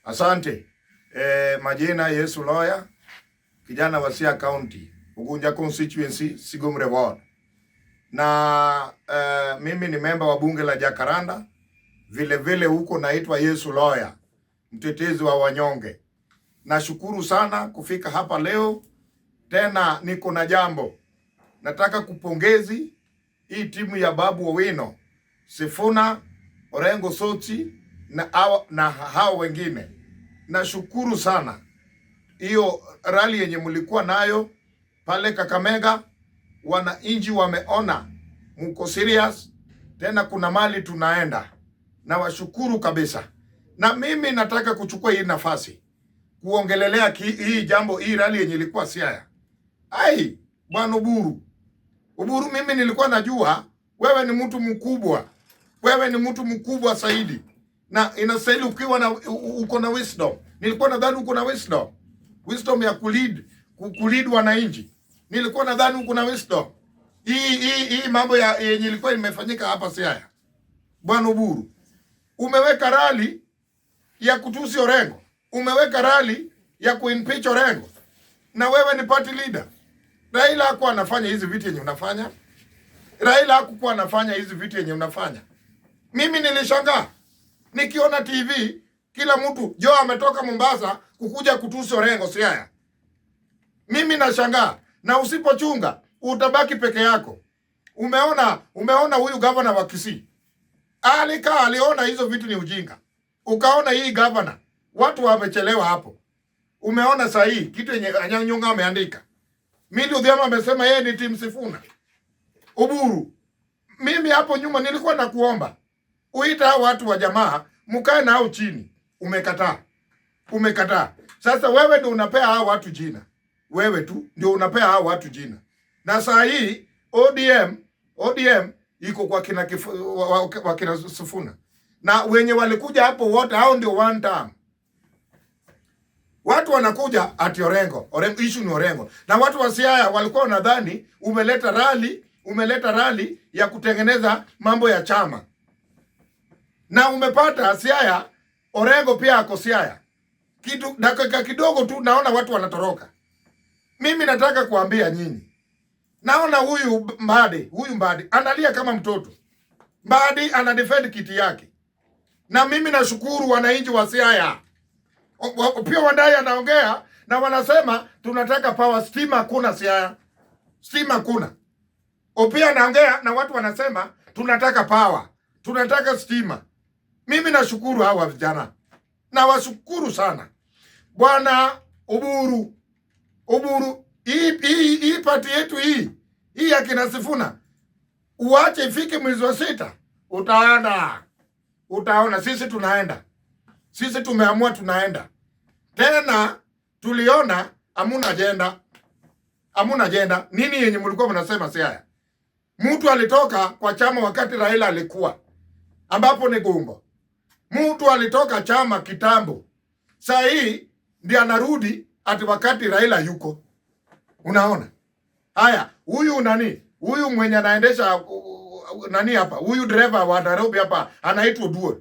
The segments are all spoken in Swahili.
Asante. Majina Yesu Lawyer, kijana wa Siaya County, Ugunja constituency, Sigomre ward. Na mimi ni member wa bunge la Jacaranda, vile vile huko naitwa Yesu Lawyer, mtetezi wa wanyonge. Nashukuru sana kufika hapa leo. Tena niko na jambo. Nataka kupongezi hii timu ya Babu Owino, Sifuna, Orengo Soti na hao wengine. Nashukuru sana. Hiyo rally yenye mlikuwa nayo pale Kakamega, wananchi wameona mko serious, tena kuna mali tunaenda. Na washukuru kabisa. Na mimi nataka kuchukua hii nafasi kuongelelea hii jambo, hii rally yenye ilikuwa Siaya. Bwana Oburu, mimi nilikuwa najua wewe ni mtu mkubwa. Wewe ni mtu mkubwa zaidi. Na inastahili ukiwa na uko na wisdom. Nilikuwa nadhani uko na wisdom. Wisdom ya kulead wananchi. Nilikuwa nadhani uko na wisdom. Hii mambo yenye ilikuwa imefanyika hapa Siaya. Bwana Oburu, umeweka rally ya kutusi Orengo. Umeweka rally ya kuimpeach Orengo. Na wewe ni party leader. Raila hakuwa anafanya hizi vitu yenye unafanya. Raila hakuwa anafanya hizi vitu yenye unafanya. Mimi nilishangaa nikiona TV kila mtu Joe ametoka Mombasa kukuja kutusi Orengo Siaya. Mimi nashangaa, na usipochunga utabaki peke yako. Umeona huyu governor wa Kisii. Aliona hizo vitu ni ujinga. Ukaona hii governor watu wamechelewa hapo. Umeona sahihi kitu yenye Anyanyonga ameandika. Milly Odhiambo amesema yeye ni team Sifuna. Oburu, mimi hapo nyuma nilikuwa nakuomba uita hao watu wa jamaa mkae nao chini. Umekataa. Sasa wewe ndio unapea hao watu jina. Wewe tu ndio unapea hao watu jina. Na saa hii ODM iko kwa kina Sifuna. Na wenye walikuja hapo wote hao ndio one time. Watu wanakuja ati Orengo issue ni Orengo. Na watu wa Siaya walikuwa wanadhani umeleta rally ya kutengeneza mambo ya chama. Na umepata Siaya, Orengo pia ako Siaya. Dakika kidogo tu naona watu wanatoroka. Mimi nataka kuambia nyinyi. Naona huyu Mbadi analia kama mtoto. Mbadi ana defend kiti yake. Na mimi nashukuru wananchi wa Siaya. Pia Wandai anaongea na wanasema tunataka power, stima hakuna Siaya. Stima hakuna. Opia anaongea na watu wanasema tunataka power, tunataka stima. Mimi nashukuru hawa vijana. Na washukuru sana. Bwana Oburu, hii party yetu hii ya kina Sifuna, uache ifike mwezi wa 6, utaona sisi tunaenda. Sisi tumeamua tunaenda. Tena tuliona hamuna agenda. Nini yenye mlikuwa mnasema Siaya? Mtu alitoka kwa chama wakati Raila alikuwa, ambapo ni Gumbo. Mtu alitoka chama kitambo. Saa hii ndiye anarudi ati wakati Raila yuko. Unaona? Haya, huyu mwenye anaendesha hapa? Huyu driver wa Nairobi hapa anaitwa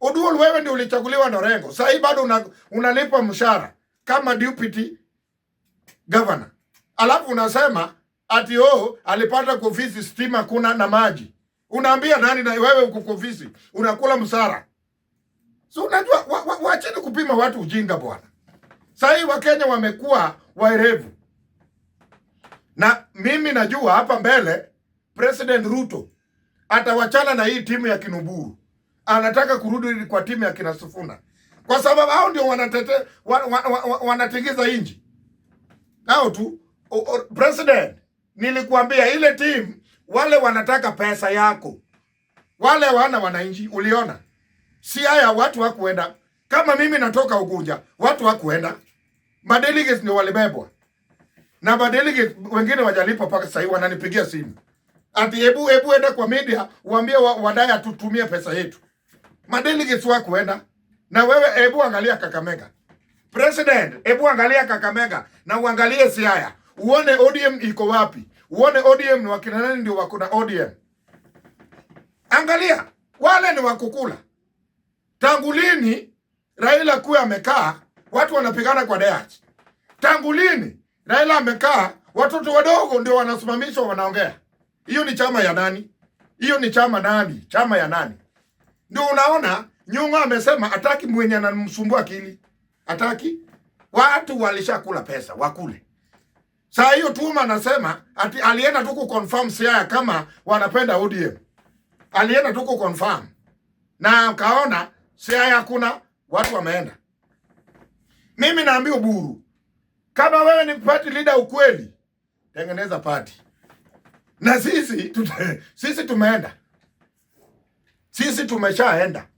Oduol, wewe ndio ulichaguliwa na Orengo. Sasa hii bado unalipa mshahara kama deputy governor. Alafu unasema ati alipata kwa ofisi stima kuna na maji. Unaambia nani na wewe uko kwa ofisi unakula mshahara? So unajua waacheni kupima watu ujinga bwana. Sasa hii Wakenya wamekuwa waerevu. Na mimi najua hapa mbele President Ruto atawachana na hii timu ya Kinuburu. Anataka kurudi kwa timu ya kina Sifuna. Kwa sababu hao ndio wanatingiza inji. Hao tu. President, nilikuambia ile timu wale wanataka pesa yako. Wale wana wananchi, uliona? Siaya watu hakuenda. Kama mimi natoka Ugunja, watu hakuenda. Madelegates ndio walibebwa. Na madelegates wengine wajalipa paka sasa hivi wananipigia simu. Ati hebu enda kwa media uambie Wadai atutumie pesa yetu. Madelegates wakuenda. Na wewe hebu angalia Kakamega. President, hebu angalia Kakamega na uangalie Siaya. Uone ODM iko wapi. Uone ODM ni wakina nani ndio wako na ODM. Angalia, wale ni wakukula. Tangu lini Raila kuwa amekaa, watu wanapigana kwa dayati. Tangu lini Raila amekaa, watoto wadogo ndio wanasimamishwa wanaongea? Hiyo ni chama ya nani? Hiyo ni chama nani? Chama ya nani? Ndio unaona Nyong'o amesema ataki mwenye anamsumbua akili. Ataki. Watu walishakula pesa, wakule. Saa hiyo Tuma anasema ati alienda tu kuconfirm Siaya kama wanapenda ODM. Alienda tu kuconfirm. Na kaona Siaya hakuna, watu wameenda. Mimi naambia Oburu, kama wewe ni party leader ukweli, tengeneza party. Na sisi tumeenda. Sisi tumeshaenda.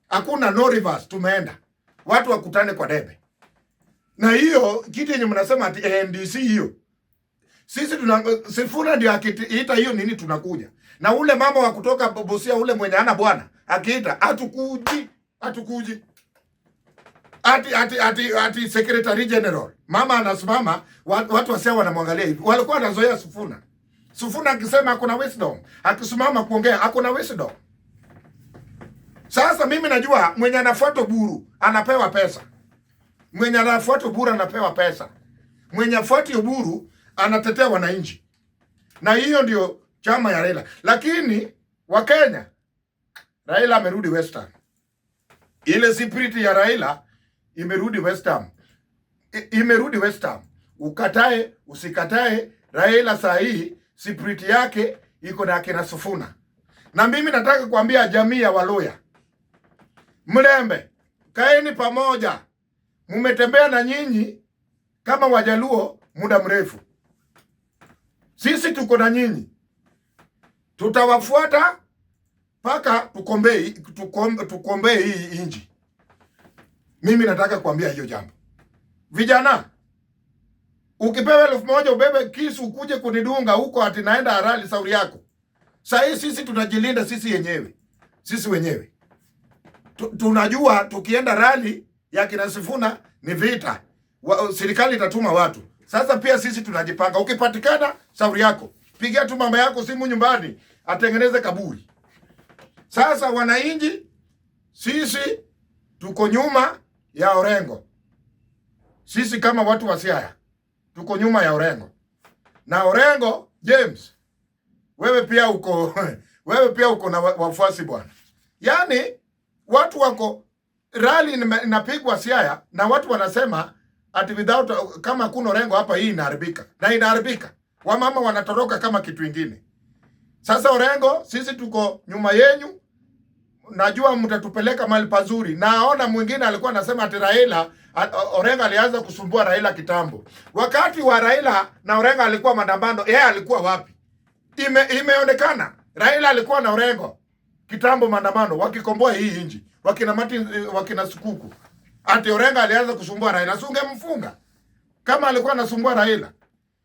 Hakuna no reverse, tumeenda. Watu wakutane kwa debe. Na hiyo kitu yenye mnasema ati NDC hiyo. Sisi Sifuna ndio akiita hiyo nini tunakuja. Na ule mama wa kutoka Busia ule mwenye ana bwana akiita hatukuji. Ati Secretary General. Mama anasimama, watu wasema wanamwangalia hivi. Walikuwa wanazoea Sifuna. Sifuna akisema hakuna wisdom, akisimama kuongea hakuna wisdom. Sasa mimi najua mwenye anafuata Oburu anapewa pesa. Mwenye anafuata Oburu anapewa pesa. Mwenye afuati Oburu anatetea wananchi. Na hiyo ndio chama ya Raila. Lakini Wakenya, Raila amerudi Western. Ile spirit ya Raila imerudi Western. Imerudi Western. Ukatae, usikatae, Raila saa hii spirit yake iko na akina Sifuna. Na mimi nataka kuambia jamii ya Waluya, Mlembe, kaeni pamoja. Mumetembea na nyinyi kama Wajaluo muda mrefu. Sisi tuko na nyinyi. Tutawafuata paka tukombe hii inji. Mimi nataka kuambia hiyo jambo. Vijana, ukipewa 1,000 ubebe kisu ukuje kunidunga huko ati naenda harali sauri yako. Sasa sisi tunajilinda sisi yenyewe. Sisi wenyewe. Tunajua tukienda rally ya kina Sifuna ni vita. Serikali itatuma watu. Sasa pia sisi tunajipanga. Ukipatikana sauri yako, pigia tu mama yako simu nyumbani atengeneze kaburi. Sasa wananchi, sisi tuko nyuma ya Orengo. Sisi kama watu wa Siaya tuko nyuma ya Orengo. Na Orengo James, wewe pia uko na wafuasi bwana. Yaani watu wako rally inapigwa Siaya na watu wanasema ati without kama kuna Orengo hapa hii inaharibika. Na inaharibika. Wamama wanatoroka kama kitu kingine. Sasa Orengo, sisi tuko nyuma yenyu. Najua mtatupeleka mahali pazuri. Naona mwingine alikuwa anasema ati Raila, Orengo alianza kusumbua Raila kitambo. Wakati wa Raila na Orengo alikuwa maandamano, yeye alikuwa wapi? Imeonekana Raila alikuwa na Orengo kitambo maandamano wakikomboa hii inji. Wakina Sukuku. Ati Orengo alianza kusumbua Raila. Sungemfunga kama alikuwa anasumbua Raila.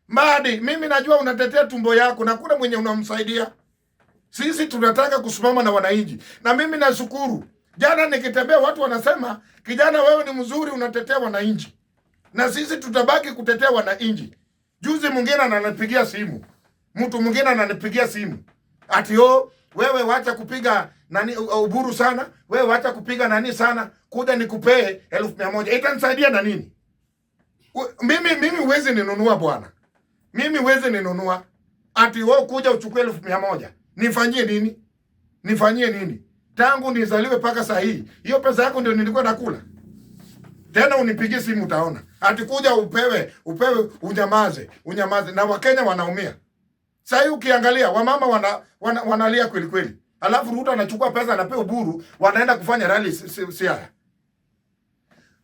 Madi, mimi najua unatetea tumbo yako na kuna mwenye unamsaidia. Sisi tunataka kusimama na wananchi. Na mimi nashukuru. Jana nikitembea watu wanasema, kijana wewe ni mzuri unatetea wananchi. Na sisi tutabaki kutetea wananchi. Juzi mwingine ananipigia simu. Mtu mwingine ananipigia simu. Ati wewe wacha kupiga nani Oburu sana, wewe wacha kupiga nani sana, kuja nikupee 1,100. Itanisaidia na nini? Mimi huwezi ninunua bwana. Mimi huwezi ninunua. Ati wewe kuja uchukue 1,100. Nifanyie nini? Nifanyie nini? Tangu nizaliwe paka saa hii. Hiyo pesa yako ndio nilikuwa nakula. Tena unipigie simu utaona. Ati kuja upewe unyamaze na Wakenya wanaumia. Sasa hii ukiangalia wamama wanalia kweli kweli. Alafu Ruto anachukua pesa anapewa Oburu, wanaenda kufanya rally Siaya.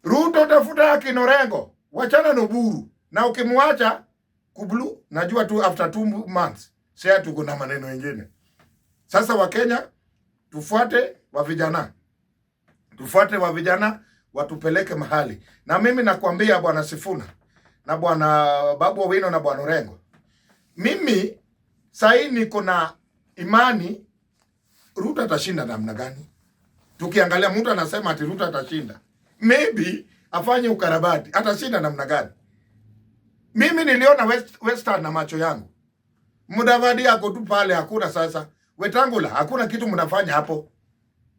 Ruto tafuta haki na Orengo, wachana na Oburu. Na ukimwacha kublu, najua tu after 2 months Siaya tuko na maneno mengine. Sasa Wakenya tufuate wa vijana. Tufuate wa vijana watupeleke mahali. Na mimi nakwambia bwana Sifuna na bwana Babu Owino na bwana Orengo. Mimi sasa niko na imani Ruto atashinda namna gani? Tukiangalia mtu anasema ati Ruto atashinda. Maybe afanye ukarabati. Atashinda namna gani? Mimi niliona Western na macho yangu. Mudavadi yako tu pale hakuna sasa. Wetangula hakuna kitu mnafanya hapo.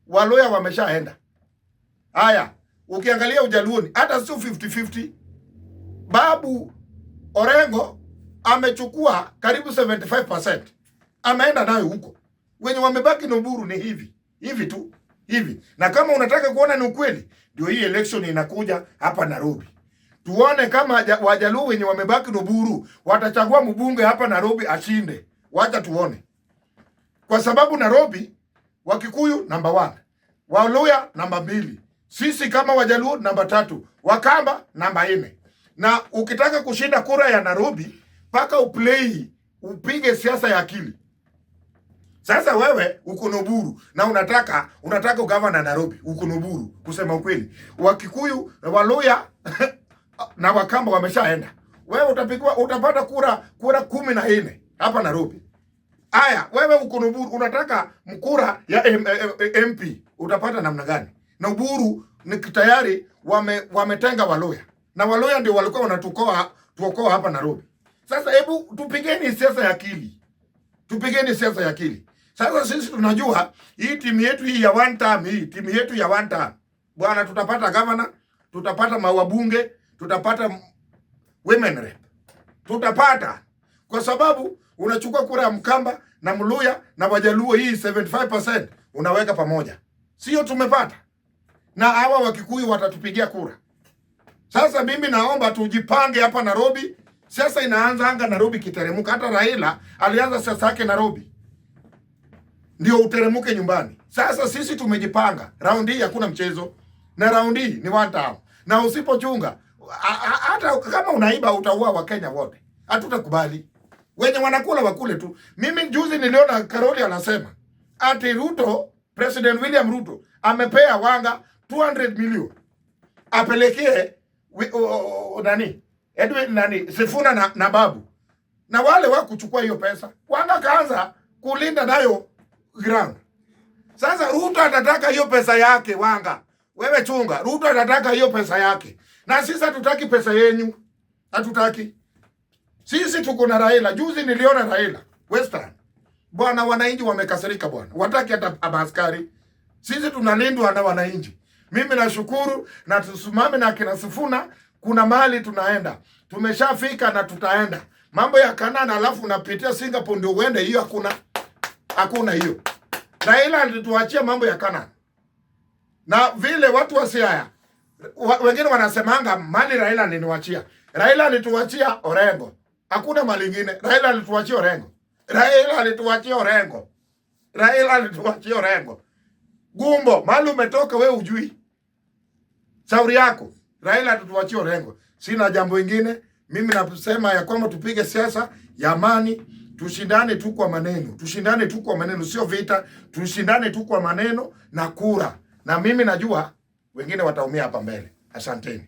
Waluya wameshaenda. Haya, ukiangalia Ujaluoni hata sio 50-50. Babu Orengo amechukua karibu 75%. Ameenda nayo huko. Wenye wamebaki na Oburu ni hivi tu. Na kama unataka kuona ni ukweli, ndio hii election inakuja hapa Nairobi. Tuone kama Wajaluo wenye wamebaki na Oburu watachagua mbunge hapa Nairobi ashinde. Wacha tuone. Kwa sababu Nairobi Wakikuyu number 1, Waluya number 2, sisi kama Wajaluo number 3, Wakamba number 4. Na ukitaka kushinda kura ya Nairobi paka upige siasa ya akili. Sasa wewe uko na Oburu na unataka ugavana Nairobi, uko na Oburu. Kusema ukweli, Wakikuyu, Waluya na Wakamba wameshaenda. Wewe utapata kura 14 hapa Nairobi. Aya, wewe uko na Oburu unataka mkura ya MP, utapata namna gani? Na Oburu ni tayari wametenga Waluya. Na Waluya ndio walikuwa wanatuokoa hapa Nairobi. Sasa hebu tupigeni siasa ya akili. Sasa sisi tunajua hii timu yetu hii ya one term, bwana, tutapata governor, tutapata mawabunge, tutapata women rep. Tutapata. Kwa sababu unachukua kura ya Mkamba na Mluya na Wajaluo hii 75% unaweka pamoja. Sio tumepata. Na hawa Wakikuyu watatupigia kura. Sasa mimi naomba tujipange hapa Nairobi. Siasa inaanza anga Nairobi kiteremuka. Hata Raila alianza siasa yake Nairobi. Ndio uteremuke nyumbani. Sasa sisi tumejipanga. Raundi hii hakuna mchezo. Na raundi hii ni one term. Na usipochunga hata kama unaiba utaua Wakenya wote. Hatutakubali. Wenye wanakula wakule tu. Mimi juzi niliona Karoli anasema ati President William Ruto amepea Wanga 200 million. Apelekee Sifuna na Babu. Na wale kuchukua hiyo pesa. Wanga kaanza kulinda nayo ground. Sasa Ruto atataka hiyo pesa yake Wanga. Wewe chunga. Ruto atataka hiyo pesa yake. Na sisi hatutaki pesa yenu. Hatutaki. Sisi tuko na Raila. Juzi niliona Raila Western. Bwana, wananchi wamekasirika bwana. Wataki hata askari. Sisi tunalindwa na wananchi. Mimi nashukuru na tusimame na kina Sifuna, kuna mahali tunaenda. Tumeshafika na tutaenda. Mambo ya Kanana alafu unapitia Singapore ndio uende, hiyo hakuna hiyo. Raila alituachia mambo ya Kanana. Na vile watu wa Siaya wengine wanasemanga mali Raila aliniwachia. Raila alituachia Orengo. Hakuna mali nyingine. Raila alituachia Orengo. Gumbo, mali umetoka wewe ujui. Shauri yako. Raila alituachia Orengo. Sina jambo lingine. Mimi nasema ya kwamba tupige siasa ya amani, tushindane tu kwa maneno, sio vita, tushindane tu kwa maneno na kura. Na mimi najua wengine wataumia hapa mbele. Asanteni.